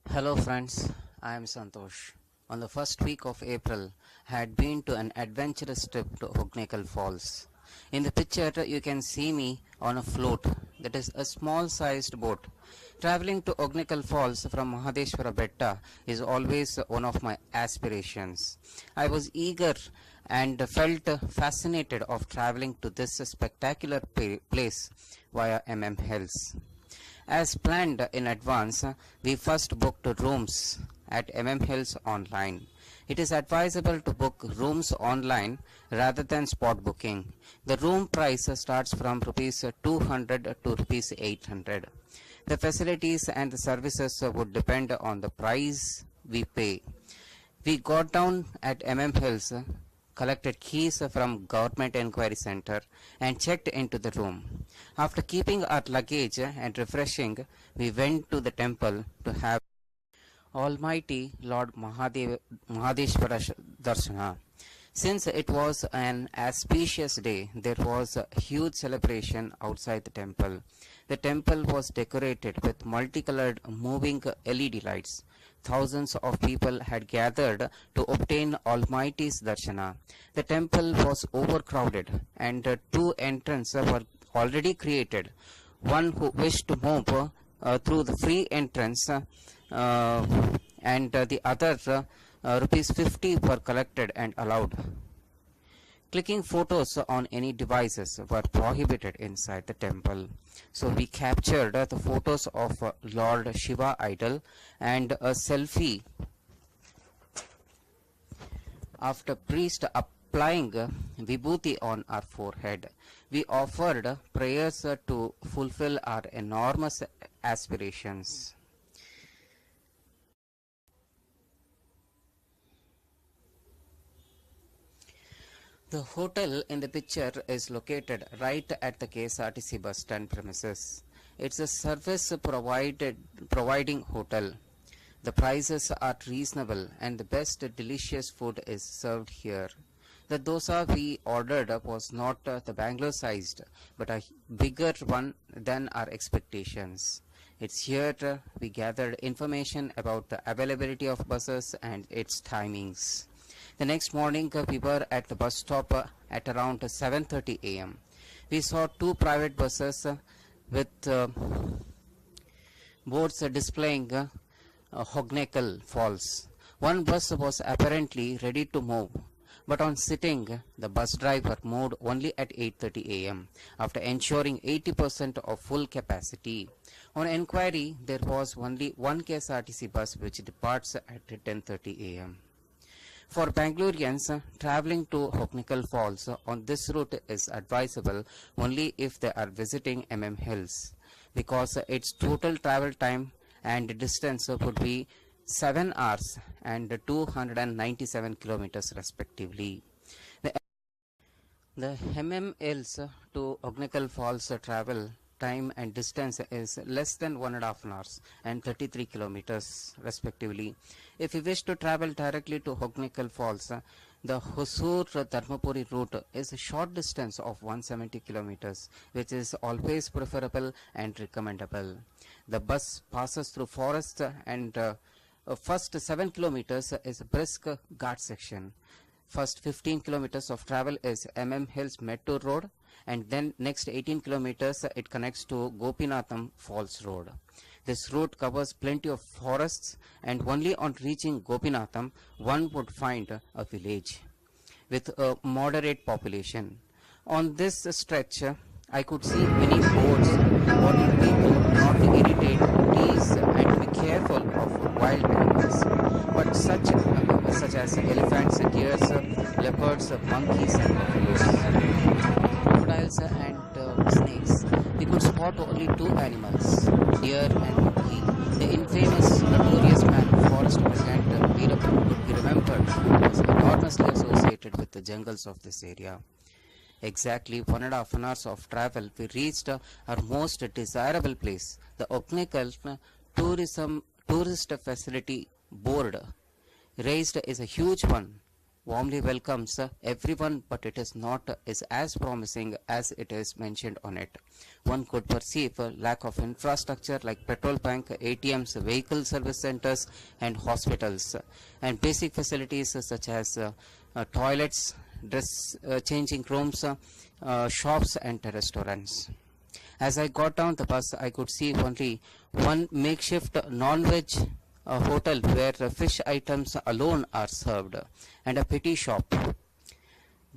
Hello friends, I am Santosh. On the first week of April, I had been to an adventurous trip to Hognekkal Falls. In the picture, you can see me on a float, that is a small sized boat. Traveling to Hognekkal Falls from Mahadeshwara Betta is always one of my aspirations. I was eager and felt fascinated of traveling to this spectacular place via Hills. As planned in advance, we first booked rooms at Hills online. It is advisable to book rooms online rather than spot booking. The room price starts from rupees 200 to rupees 800. The facilities and the services would depend on the price we pay. We got down at Hills, collected keys from Government Enquiry Center and checked into the room. After keeping our luggage and refreshing, we went to the temple to have Almighty Lord Mahadeshwara Darshana. Since it was an auspicious day, there was a huge celebration outside the temple. The temple was decorated with multicolored moving LED lights. Thousands of people had gathered to obtain Almighty's Darshana. The temple was overcrowded and two entrances were already created. One who wished to move through the free entrance and the other rupees 50 were collected and allowed. Clicking photos on any devices were prohibited inside the temple. So we captured the photos of Lord Shiva idol and a selfie after priest applying vibhuti on our forehead. We offered prayers to fulfill our enormous aspirations. The hotel in the picture is located right at the KSRTC bus stand premises. It's a service providing hotel. The prices are reasonable and the best delicious food is served here. The dosa we ordered was not the Bangalore sized, but a bigger one than our expectations. It's here we gathered information about the availability of buses and its timings. The next morning, we were at the bus stop at around 7:30 a.m. We saw two private buses with boards displaying Hognekkal Falls. One bus was apparently ready to move, but on sitting, the bus driver moved only at 8:30 a.m. after ensuring 80% of full capacity. On enquiry, there was only one KSRTC bus which departs at 10:30 a.m. For Bangaloreans, traveling to Hognekkal Falls on this route is advisable only if they are visiting Hills, because its total travel time and distance would be 7 hours and 297 kilometers respectively. The Hills to Hognekkal Falls travel time and distance is less than 1.5 hours and 33 kilometers respectively. If you wish to travel directly to Hognekkal Falls, the Hosur-Dharmapuri route is a short distance of 170 kilometers, which is always preferable and recommendable. The bus passes through forest and first 7 kilometers is a brisk ghat section. First 15 kilometers of travel is Hills Metro Road, and then next 18 kilometers it connects to Gopinatham Falls Road. This route covers plenty of forests, and only on reaching Gopinatham one would find a village with a moderate population. On this stretch, I could see many boats warning people not to irritate, tease and be careful of wild animals, but such as elephants, deers, leopards, monkeys and buffaloes, crocodiles and snakes. We could spot only two animals, deer and monkey. The infamous notorious man forest peasant Veerappan could be remembered was enormously associated with the jungles of this area. Exactly 1.5 hours of travel, we reached our most desirable place, the Hognekkal Tourist Facility Board. Raised is a huge one, warmly welcomes everyone, but it is not is as promising as it is mentioned on it. One could perceive a lack of infrastructure like petrol bank, ATMs, vehicle service centers, and hospitals, and basic facilities such as toilets, dress changing rooms, shops, and restaurants. As I got down the bus, I could see only one makeshift non-veg hotel where fish items alone are served, and a petty shop.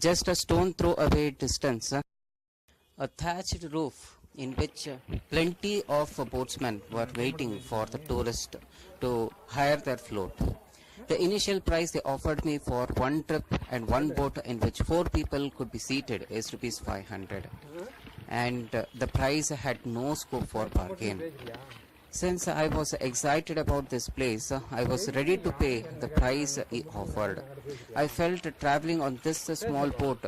Just a stone throw away distance, a thatched roof in which plenty of boatsmen were waiting for the tourist to hire their float. The initial price they offered me for one trip and one boat in which 4 people could be seated is rupees 500, and the price had no scope for bargain. Since I was excited about this place, I was ready to pay the price he offered. I felt traveling on this small boat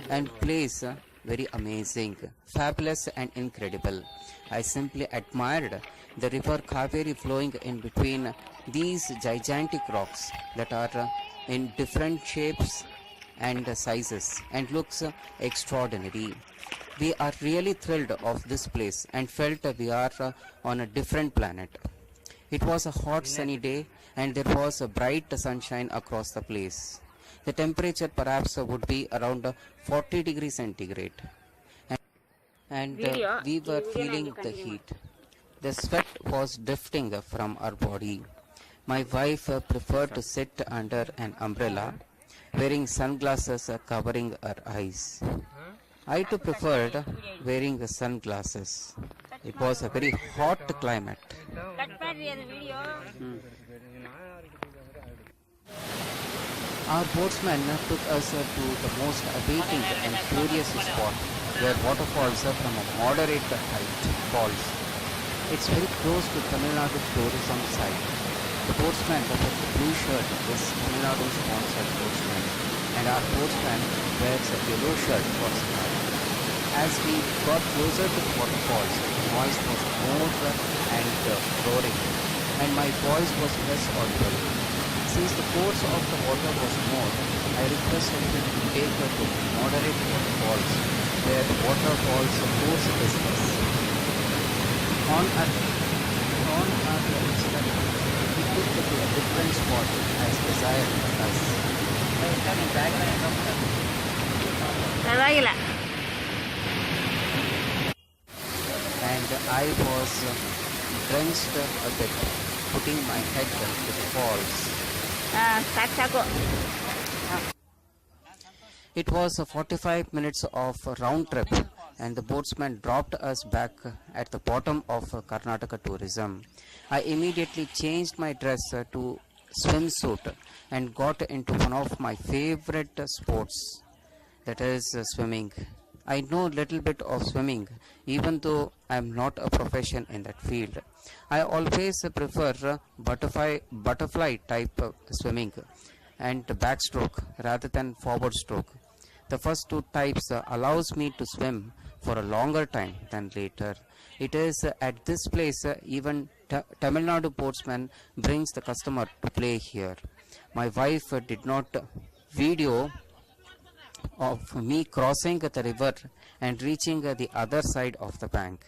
and place very amazing, fabulous and incredible. I simply admired the river Kaveri flowing in between these gigantic rocks that are in different shapes and sizes and looks extraordinary. We are really thrilled of this place and felt we are on a different planet. It was a hot sunny day and there was a bright sunshine across the place. The temperature perhaps would be around 40 degrees centigrade, and we were feeling the heat. The sweat was drifting from our body. My wife preferred to sit under an umbrella, wearing sunglasses covering her eyes. I too preferred wearing the sunglasses. It was a very hot climate. Our boatsman took us to the most awaiting and curious spot where waterfalls from a moderate height falls. It's very close to Tamil Nadu tourism site. The boatsman with the blue shirt is Tamil Nadu sponsored boatsman, and our boatsman wears a yellow shirt for sky. As we got closer to the waterfalls, the noise was more and roaring, and my voice was less audible. Since the force of the water was more, I requested him to take her to moderate waterfalls, where the waterfalls force is less. On our instant, we took her to a different spot as desired by us. And I was drenched a bit, putting my head to the falls. It was 45 minutes of a round trip, and the boatsman dropped us back at the bottom of Karnataka tourism. I immediately changed my dress to swimsuit and got into one of my favorite sports, that is swimming. I know little bit of swimming, even though I am not a profession in that field. I always prefer butterfly type swimming and backstroke rather than forward stroke. The first two types allows me to swim for a longer time than later. It is at this place even Tamil Nadu boatsman brings the customer to play here. My wife did not video of me crossing the river and reaching the other side of the bank.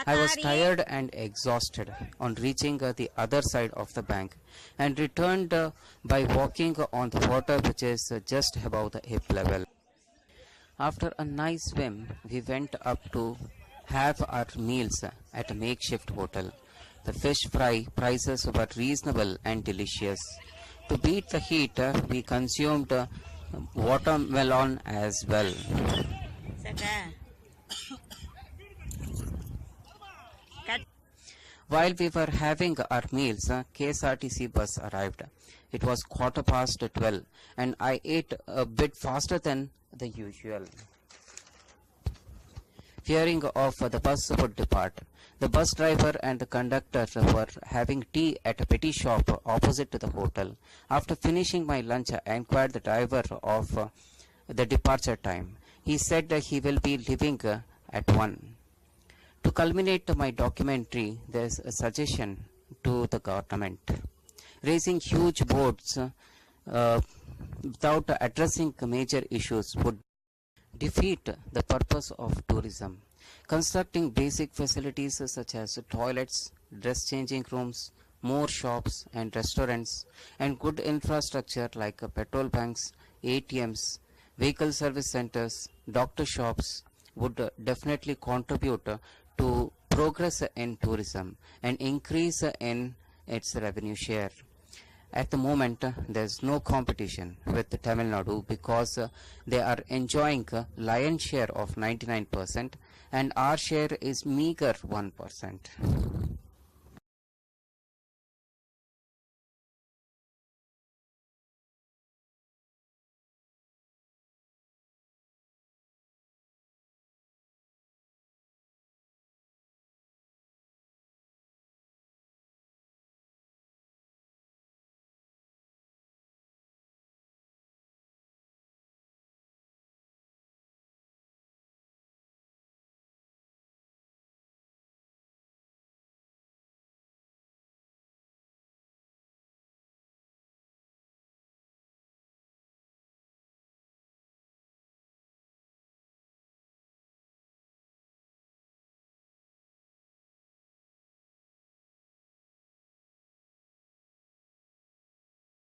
I was tired and exhausted on reaching the other side of the bank and returned by walking on the water which is just above the hip level. After a nice swim, we went up to have our meals at a makeshift hotel. The fish fry prices were reasonable and delicious. To beat the heat, we consumed watermelon as well. While we were having our meals, KSRTC bus arrived. It was 12:15 and I ate a bit faster than the usual, fearing of the bus would depart. The bus driver and the conductor were having tea at a petty shop opposite to the hotel. After finishing my lunch, I inquired the driver of the departure time. He said that he will be leaving at 1. To culminate my documentary, there is a suggestion to the government. Raising huge boards uh, without addressing major issues would defeat the purpose of tourism. Constructing basic facilities such as toilets, dress changing rooms, more shops and restaurants, and good infrastructure like petrol banks, ATMs, vehicle service centers, doctor shops would definitely contribute to progress in tourism and increase in its revenue share. At the moment, there's no competition with Tamil Nadu because they are enjoying a lion's share of 99% and our share is meager 1%.